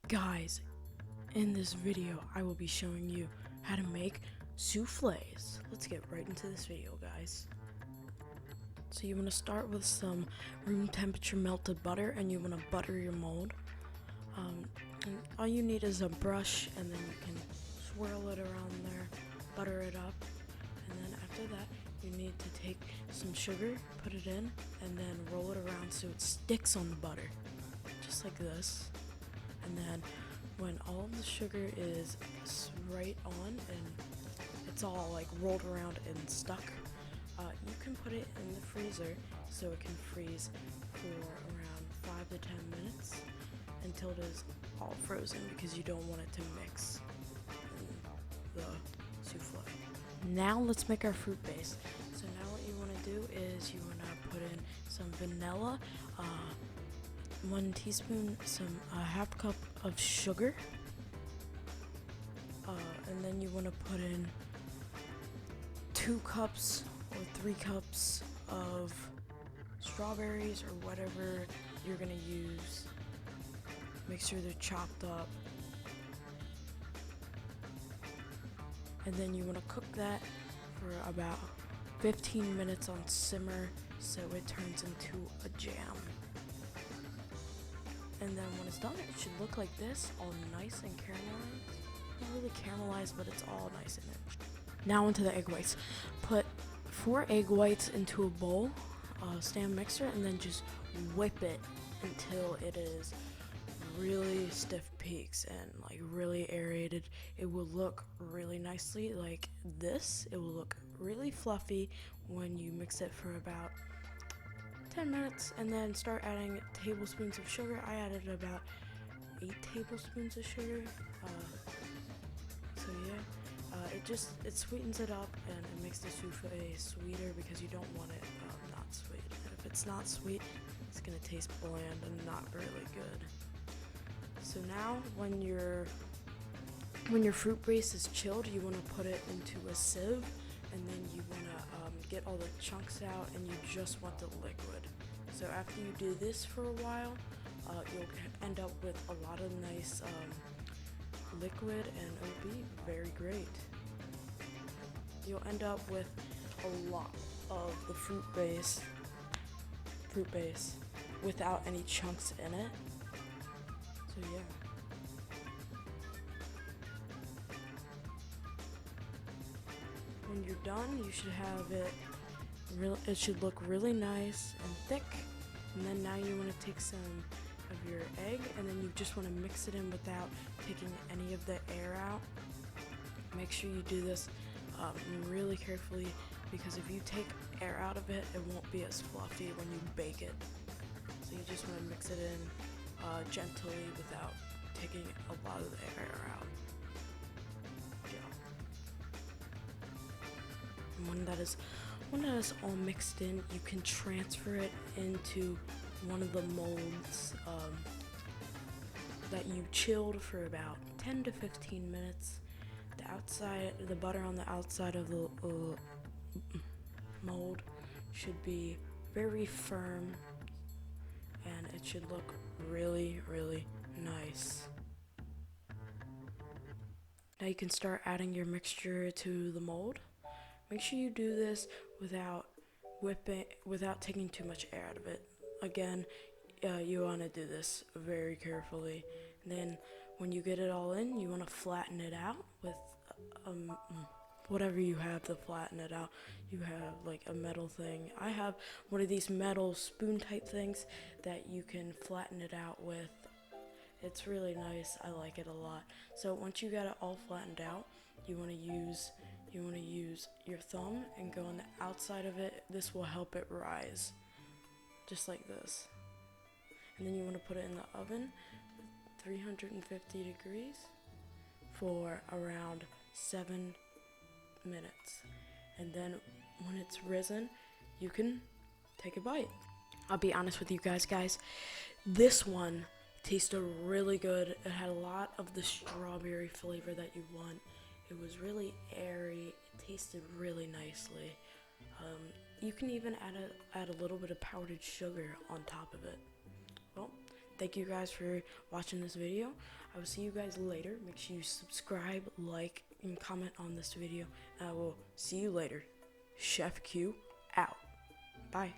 Guys, in this video I will be showing you how to make souffles. Let's get right into this video, guys. So you want to start with some room temperature melted butter, and you want to butter your mold. And all you need is a brush, and then you can swirl it around there, butter it up, and then after that you need to take some sugar, put it in, and then roll it around so it sticks on the butter, just like this. And then when all of the sugar is right on and it's all like rolled around and stuck, you can put it in the freezer so it can freeze for around 5 to 10 minutes until it is all frozen, because you don't want it to mix in the souffle. Now let's make our fruit base. So now what you want to do is you want to put in some vanilla, 1 teaspoon, some half cup of sugar, and then you want to put in 2 cups or 3 cups of strawberries or whatever you're gonna use. Make sure they're chopped up, and then you want to cook that for about 15 minutes on simmer so it turns into a jam. And then when it's done, it should look like this, all nice and caramelized. Not really caramelized, but it's all nice and rich. Now into the egg whites. Put 4 egg whites into a bowl, stand mixer, and then just whip it until it is really stiff peaks and like really aerated. It will look really nicely like this. It will look really fluffy when you mix it for about 10 minutes, and then start adding tablespoons of sugar. I added about 8 tablespoons of sugar. So yeah, it sweetens it up and it makes the souffle sweeter, because you don't want it not sweet. And if it's not sweet, it's gonna taste bland and not really good. So now when your fruit base is chilled, you want to put it into a sieve, and then you want to get all the chunks out, and you just want the liquid. So after you do this for a while, you'll end up with a lot of nice liquid, and it'll be very great. You'll end up with a lot of the fruit base without any chunks in it. So yeah. When you're done, you should have it it should look really nice and thick. And then now you want to take some of your egg, and then you just want to mix it in without taking any of the air out. Make sure you do this really carefully, because if you take air out of it, it won't be as fluffy when you bake it. So you just want to mix it in gently without taking a lot of the air out. And when that is all mixed in, you can transfer it into one of the molds that you chilled for about 10 to 15 minutes. The butter on the outside of the mold should be very firm, and it should look really, really nice. Now you can start adding your mixture to the mold. Make sure you do this without taking too much air out of it. Again, you want to do this very carefully. And then when you get it all in, you want to flatten it out with whatever you have to flatten it out. You have like a metal thing. I have one of these metal spoon type things that you can flatten it out with. It's really nice. I like it a lot. So once you got it all flattened out, you want to use your thumb and go on the outside of it. This will help it rise, just like this. And then you want to put it in the oven, 350 degrees, for around 7 minutes. And then when it's risen, you can take a bite. I'll be honest with you guys, this one tasted really good. It had a lot of the strawberry flavor that you want. It was really airy. It tasted really nicely. You can even add a little bit of powdered sugar on top of it. Well, thank you guys for watching this video. I will see you guys later. Make sure you subscribe, like, and comment on this video. I will see you later. Chef Q out. Bye.